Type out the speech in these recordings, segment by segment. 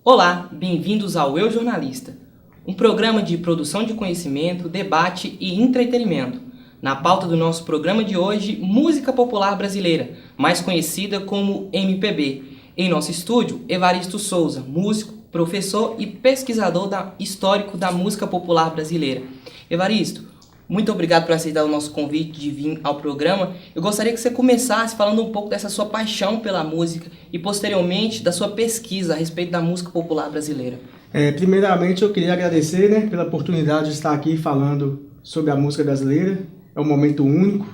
Olá, bem-vindos ao Eu Jornalista, um programa de produção de conhecimento, debate e entretenimento. Na pauta do nosso programa de hoje, música popular brasileira, mais conhecida como MPB. Em nosso estúdio, Evaristo Souza, músico, professor e pesquisador histórico da música popular brasileira. Evaristo, muito obrigado por aceitar o nosso convite de vir ao programa. Eu gostaria que você começasse falando um pouco dessa sua paixão pela música e, posteriormente, da sua pesquisa a respeito da música popular brasileira. Primeiramente, eu queria agradecer, pela oportunidade de estar aqui falando sobre a música brasileira. É um momento único.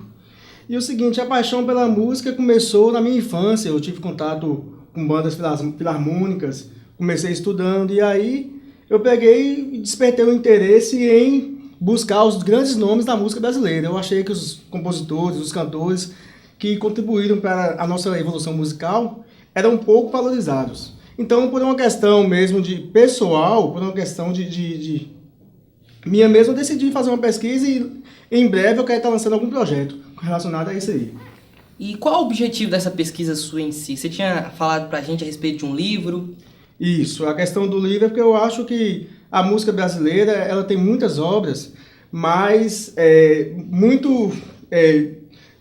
E o seguinte, a paixão pela música começou na minha infância. Eu tive contato com bandas filarmônicas, comecei estudando e aí eu peguei e despertei o interesse em buscar os grandes nomes da música brasileira. Eu achei que os compositores, os cantores que contribuíram para a nossa evolução musical eram um pouco valorizados. Então, por uma questão mesmo de pessoal, por uma questão de minha mesma, eu decidi fazer uma pesquisa e em breve eu quero estar lançando algum projeto relacionado a isso aí. E qual é o objetivo dessa pesquisa sua em si? Você tinha falado pra gente a respeito de um livro? Isso, a questão do livro é porque eu acho que a música brasileira ela tem muitas obras, mas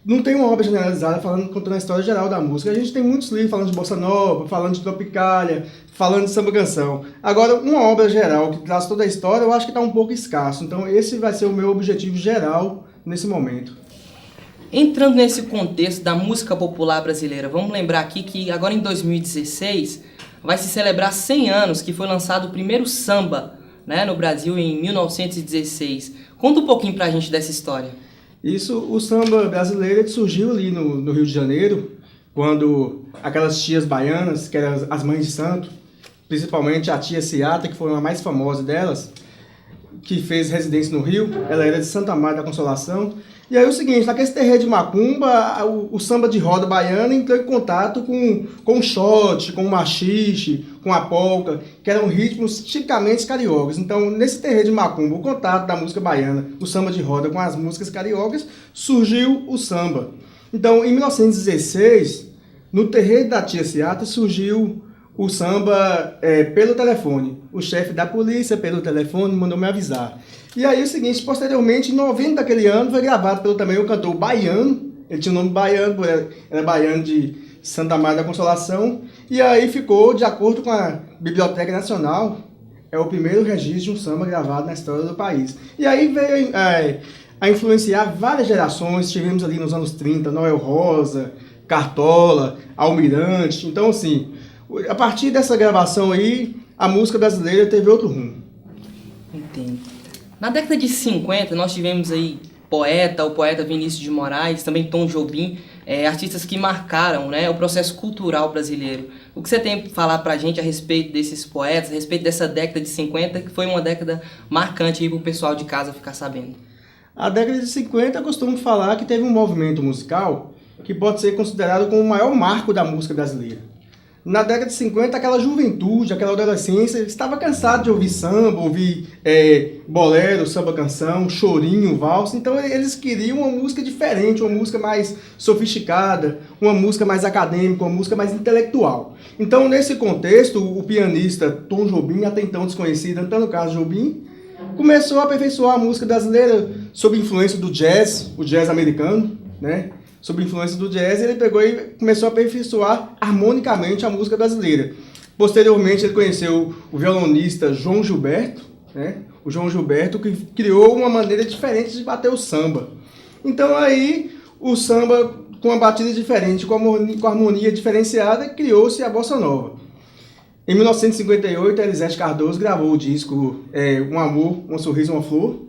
não tem uma obra generalizada contando a história geral da música. A gente tem muitos livros falando de bossa nova, falando de tropicália, falando de samba canção. Agora, uma obra geral que traz toda a história, eu acho que está um pouco escasso. Então, esse vai ser o meu objetivo geral nesse momento. Entrando nesse contexto da música popular brasileira, vamos lembrar aqui que agora em 2016 vai se celebrar 100 anos que foi lançado o primeiro samba, no Brasil em 1916. Conta um pouquinho pra gente dessa história. O samba brasileiro surgiu ali no Rio de Janeiro, quando aquelas tias baianas, que eram as mães de santo, principalmente a tia Ciata, que foi a mais famosa delas, que fez residência no Rio, ela era de Santa Maria da Consolação. E aí o seguinte, naquele terreiro de macumba, o samba de roda baiana entrou em contato com o shot, com o machixe, com a polca, que eram ritmos tipicamente cariocas. Então, nesse terreiro de macumba, o contato da música baiana, o samba de roda com as músicas cariocas, surgiu o samba. Então, em 1916, no terreiro da tia Ciata, surgiu o samba pelo telefone. O chefe da polícia, pelo telefone, mandou me avisar. E aí o seguinte, posteriormente, em novembro daquele ano, foi gravado pelo também o cantor baiano. Ele tinha o nome baiano, era baiano de Santa Maria da Consolação. E aí ficou, de acordo com a Biblioteca Nacional, é o primeiro registro de um samba gravado na história do país. E aí veio a influenciar várias gerações. Tivemos ali nos anos 30, Noel Rosa, Cartola, Almirante. Então, assim, a partir dessa gravação aí, a música brasileira teve outro rumo. Entendo. Na década de 50, nós tivemos aí o poeta Vinícius de Moraes, também Tom Jobim, artistas que marcaram o processo cultural brasileiro. O que você tem para falar pra gente a respeito desses poetas, a respeito dessa década de 50, que foi uma década marcante aí pro pessoal de casa ficar sabendo? A década de 50, eu costumo falar que teve um movimento musical que pode ser considerado como o maior marco da música brasileira. Na década de 50, aquela juventude, aquela adolescência, estava cansado de ouvir samba, ouvir bolero, samba canção, chorinho, valsa. Então eles queriam uma música diferente, uma música mais sofisticada, uma música mais acadêmica, uma música mais intelectual. Então, nesse contexto, o pianista Tom Jobim, até então desconhecido, Antônio Carlos Jobim, começou a aperfeiçoar a música brasileira sob influência do jazz, o jazz americano, sob influência do jazz, ele pegou e começou a aperfeiçoar harmonicamente a música brasileira. Posteriormente, ele conheceu o violonista João Gilberto, o João Gilberto, que criou uma maneira diferente de bater o samba. Então, aí, o samba, com uma batida diferente, com a harmonia diferenciada, criou-se a bossa nova. Em 1958, Elisete Cardoso gravou o disco Um Amor, Um Sorriso, Uma Flor,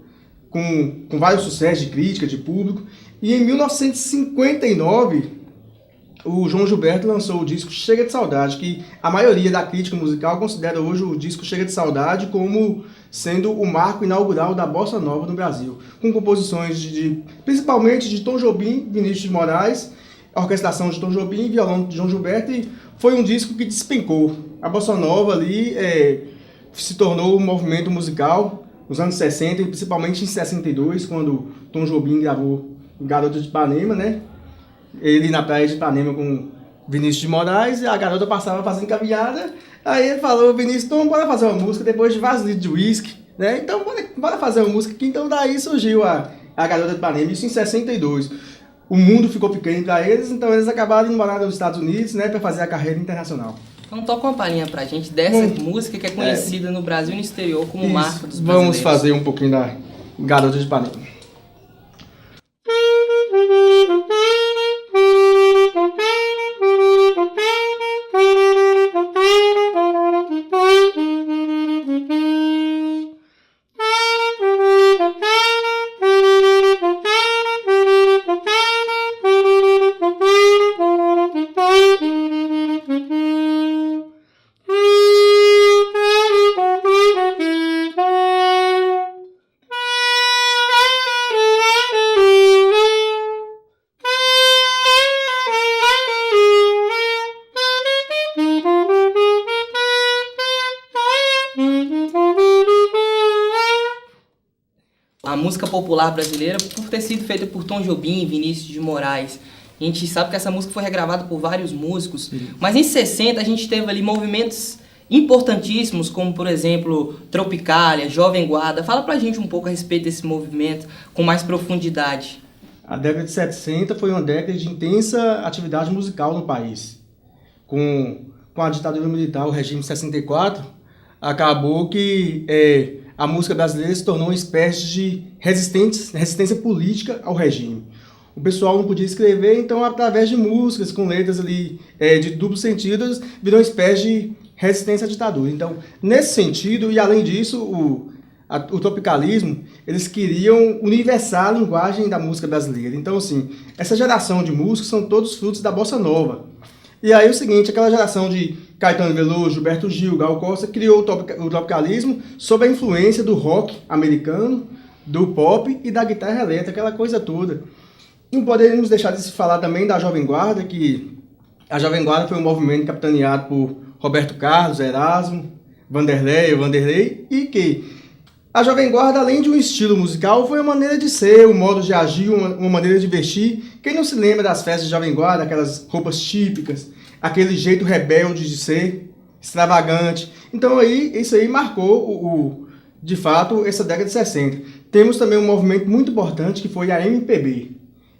com vários sucessos de crítica, de público. E em 1959, o João Gilberto lançou o disco Chega de Saudade, que a maioria da crítica musical considera hoje o disco Chega de Saudade como sendo o marco inaugural da bossa nova no Brasil, com composições principalmente de Tom Jobim, Vinícius de Moraes, a orquestração de Tom Jobim, violão de João Gilberto, e foi um disco que despencou. A bossa nova ali se tornou um movimento musical nos anos 60, e principalmente em 62, quando Tom Jobim gravou Garota de Ipanema, Ele na praia de Ipanema com Vinícius de Moraes, e a garota passava fazendo caminhada, Aí ele falou, Vinícius, então bora fazer uma música depois de vários litros de uísque, né? Então bora fazer uma música aqui. Então daí surgiu a Garota de Ipanema, isso em 62. O mundo ficou pequeno para eles, então eles acabaram indo morar nos Estados Unidos, né, para fazer a carreira internacional. Então toca uma palhinha pra gente dessa música que é conhecida no Brasil e no exterior como marca dos brasileiros. Vamos fazer um pouquinho da Garota de Ipanema. A música popular brasileira, por ter sido feita por Tom Jobim e Vinícius de Moraes, a gente sabe que essa música foi regravada por vários músicos, mas em 60 a gente teve ali movimentos importantíssimos, como por exemplo Tropicália, Jovem Guarda. Fala pra gente um pouco a respeito desse movimento com mais profundidade. A década de 60 foi uma década de intensa atividade musical no país. Com a ditadura militar, o regime de 64, acabou que a música brasileira se tornou uma espécie de resistência política ao regime. O pessoal não podia escrever, então através de músicas com letras ali de duplos sentidos, virou uma espécie de resistência à ditadura. Então, nesse sentido, e além disso, o tropicalismo, eles queriam universar a linguagem da música brasileira. Então, assim, essa geração de músicos são todos frutos da bossa nova. E aí o seguinte, aquela geração de Caetano Veloso, Gilberto Gil, Gal Costa, criou o tropicalismo sob a influência do rock americano, do pop e da guitarra elétrica, aquela coisa toda. Não poderíamos deixar de se falar também da Jovem Guarda, que a Jovem Guarda foi um movimento capitaneado por Roberto Carlos, Erasmo, Vanderlei, e que a Jovem Guarda, além de um estilo musical, foi uma maneira de ser, um modo de agir, uma maneira de vestir. Quem não se lembra das festas de Jovem Guarda, aquelas roupas típicas, aquele jeito rebelde de ser, extravagante. Então isso aí marcou, de fato, essa década de 60. Temos também um movimento muito importante que foi a MPB.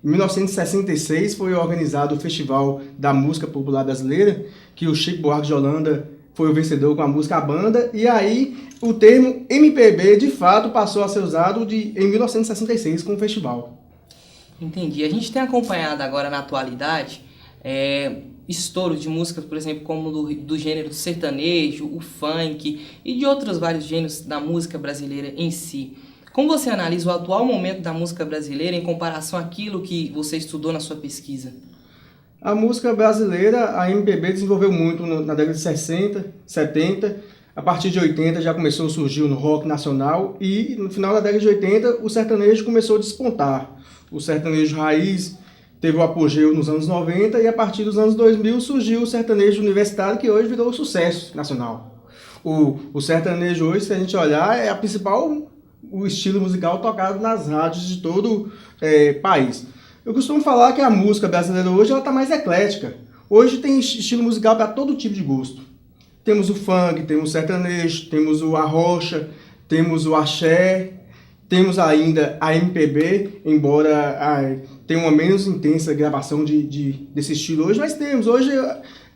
Em 1966 foi organizado o Festival da Música Popular Brasileira, que o Chico Buarque de Holanda foi o vencedor com a música A Banda, e aí o termo MPB de fato passou a ser usado em 1966 com o festival. Entendi. A gente tem acompanhado agora na atualidade estouros de músicas, por exemplo, como do gênero sertanejo, o funk e de outros vários gêneros da música brasileira em si. Como você analisa o atual momento da música brasileira em comparação àquilo que você estudou na sua pesquisa? A música brasileira, a MPB desenvolveu muito na década de 60, 70, a partir de 80 já começou a surgir no rock nacional e no final da década de 80 o sertanejo começou a despontar. O sertanejo raiz teve o apogeu nos anos 90 e a partir dos anos 2000 surgiu o sertanejo universitário que hoje virou sucesso nacional. O sertanejo hoje, se a gente olhar, é o estilo musical tocado nas rádios de todo o país. Eu costumo falar que a música brasileira hoje está mais eclética. Hoje tem estilo musical para todo tipo de gosto. Temos o funk, temos o sertanejo, temos o arrocha, temos o axé, temos ainda a MPB, embora tenha uma menos intensa gravação desse estilo hoje, mas temos. Hoje,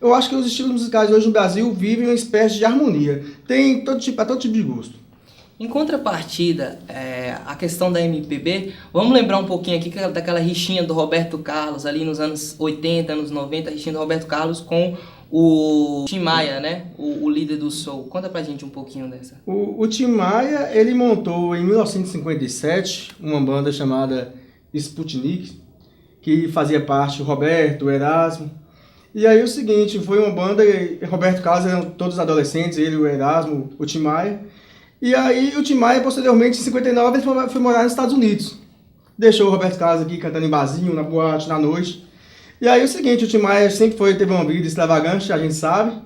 eu acho que os estilos musicais hoje no Brasil vivem uma espécie de harmonia. Tem para todo tipo de gosto. Em contrapartida, a questão da MPB, vamos lembrar um pouquinho aqui daquela rixinha do Roberto Carlos, ali nos anos 80, anos 90, a rixinha do Roberto Carlos com o Tim Maia, né? O líder do soul. Conta pra gente um pouquinho dessa. O Tim Maia, ele montou em 1957 uma banda chamada Sputnik, que fazia parte o Roberto, o Erasmo. E aí o seguinte, foi uma banda, Roberto Carlos eram todos adolescentes, ele, o Erasmo, o Tim Maia. E aí o Tim Maia, posteriormente, em 59, ele foi morar nos Estados Unidos. Deixou o Roberto Carlos aqui cantando em barzinho, na boate, na noite. E aí o seguinte, o Tim Maia sempre teve uma vida extravagante, a gente sabe.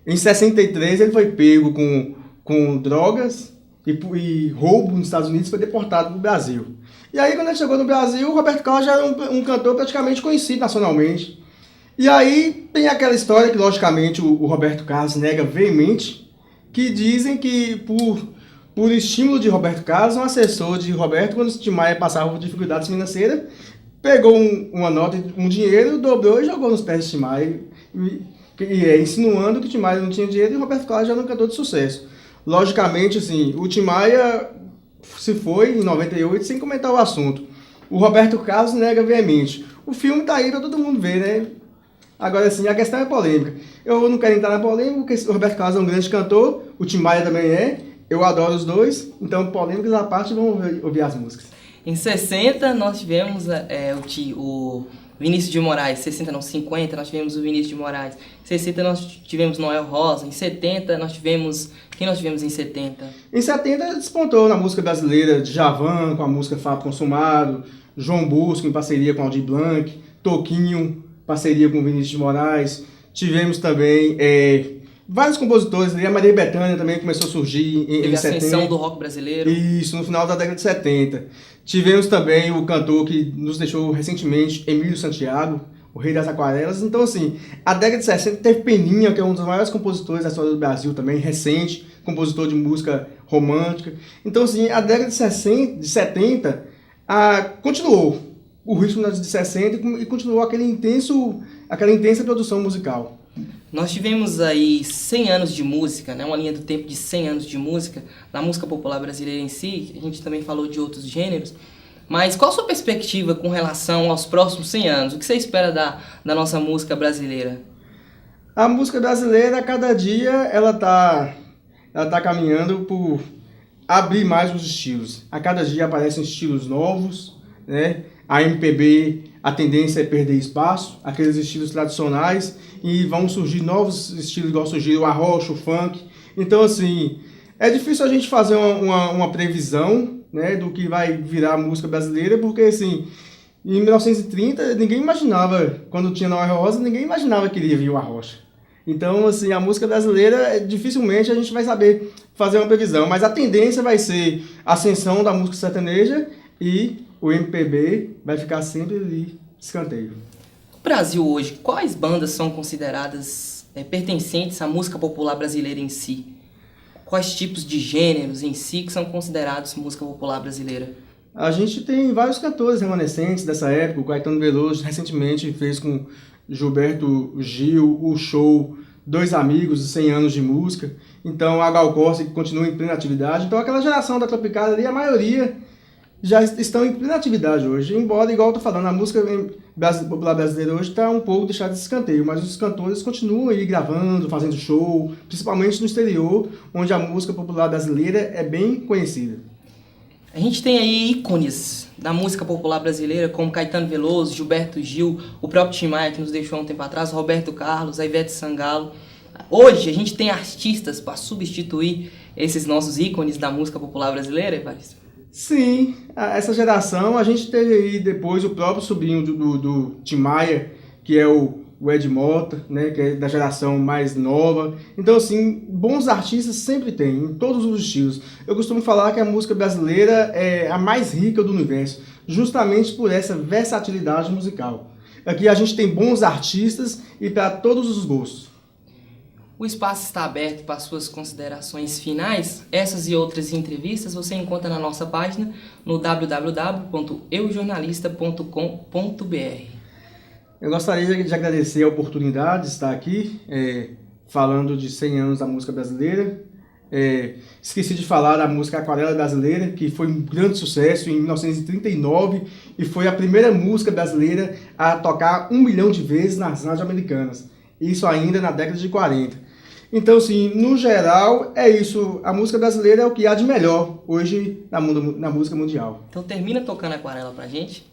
Em 63 ele foi pego com drogas e roubo nos Estados Unidos e foi deportado para o Brasil. E aí quando ele chegou no Brasil, o Roberto Carlos já era um cantor praticamente conhecido nacionalmente. E aí tem aquela história que, logicamente, o Roberto Carlos nega veemente, que dizem que por estímulo de Roberto Carlos, um assessor de Roberto, quando o Tim Maia passava por dificuldades financeiras, pegou uma nota, um dinheiro, dobrou e jogou nos pés de Tim Maia, insinuando que o Tim Maia não tinha dinheiro e o Roberto Carlos já era um cantor de sucesso. Logicamente, assim, o Tim Maia se foi em 98 sem comentar o assunto. O Roberto Carlos nega veemente. O filme tá aí pra todo mundo ver, né? Agora, assim, a questão é polêmica. Eu não quero entrar na polêmica, porque o Roberto Carlos é um grande cantor, o Tim Maia também é, eu adoro os dois, então polêmicas à parte, vamos ouvir as músicas. Em 60, nós tivemos o Vinícius de Moraes. 60 não, 50, nós tivemos o Vinícius de Moraes. Em 60, nós tivemos Noel Rosa. Em 70, nós tivemos... Quem nós tivemos em 70? Em 70, despontou na música brasileira Djavan, com a música Fábio Consumado, João Bosco, em parceria com Aldir Blanc, Toquinho, parceria com Vinícius de Moraes. Tivemos também vários compositores, a Maria Bethânia também começou a surgir em 70. Teve a ascensão do rock brasileiro. Isso, no final da década de 70. Tivemos também o cantor que nos deixou recentemente, Emílio Santiago, o Rei das Aquarelas. Então, assim, a década de 60 teve Peninha, que é um dos maiores compositores da história do Brasil também, recente, compositor de música romântica. Então, assim, a década de 70 continuou o ritmo de 60 e continuou aquela intensa produção musical. Nós tivemos aí 100 anos de música, né? Uma linha do tempo de 100 anos de música, na música popular brasileira em si. A gente também falou de outros gêneros. Mas qual a sua perspectiva com relação aos próximos 100 anos? O que você espera da nossa música brasileira? A música brasileira, a cada dia, ela tá caminhando por abrir mais os estilos. A cada dia aparecem estilos novos, né? A MPB, a tendência é perder espaço, aqueles estilos tradicionais, e vão surgir novos estilos, igual surgiu o arrocha, o funk. Então, assim, é difícil a gente fazer uma previsão, né, do que vai virar a música brasileira, porque, assim, em 1930, ninguém imaginava, quando tinha Noel Rosa, ninguém imaginava que iria vir o arrocha. Então, assim, a música brasileira, dificilmente a gente vai saber fazer uma previsão, mas a tendência vai ser a ascensão da música sertaneja e o MPB vai ficar sempre ali, escanteio. No Brasil hoje, quais bandas são consideradas pertencentes à música popular brasileira em si? Quais tipos de gêneros em si que são considerados música popular brasileira? A gente tem vários cantores remanescentes dessa época. O Caetano Veloso recentemente fez com Gilberto Gil o show Dois Amigos, 100 anos de música. Então a Gal Costa que continua em plena atividade. Então aquela geração da Tropicália ali, a maioria já estão em plena atividade hoje. Embora, igual eu tô falando, a música popular brasileira hoje está um pouco deixada de escanteio, mas os cantores continuam aí gravando, fazendo show, principalmente no exterior, onde a música popular brasileira é bem conhecida. A gente tem aí ícones da música popular brasileira, como Caetano Veloso, Gilberto Gil, o próprio Tim Maia, que nos deixou há um tempo atrás, Roberto Carlos, a Ivete Sangalo. Hoje a gente tem artistas para substituir esses nossos ícones da música popular brasileira, Evaristo? Sim, essa geração, a gente teve aí depois o próprio sobrinho do Tim Maia, que é o Ed Mota, né, que é da geração mais nova. Então, assim, bons artistas sempre tem, em todos os estilos. Eu costumo falar que a música brasileira é a mais rica do universo, justamente por essa versatilidade musical. Aqui a gente tem bons artistas e para todos os gostos. O espaço está aberto para suas considerações finais. Essas e outras entrevistas você encontra na nossa página no www.eujornalista.com.br. Eu gostaria de agradecer a oportunidade de estar aqui falando de 100 anos da música brasileira. Esqueci de falar da música Aquarela Brasileira, que foi um grande sucesso em 1939 e foi a primeira música brasileira a tocar 1 milhão de vezes nas rádios americanas. Isso ainda na década de 40. Então, assim, no geral, é isso. A música brasileira é o que há de melhor hoje na música mundial. Então termina tocando Aquarela pra gente.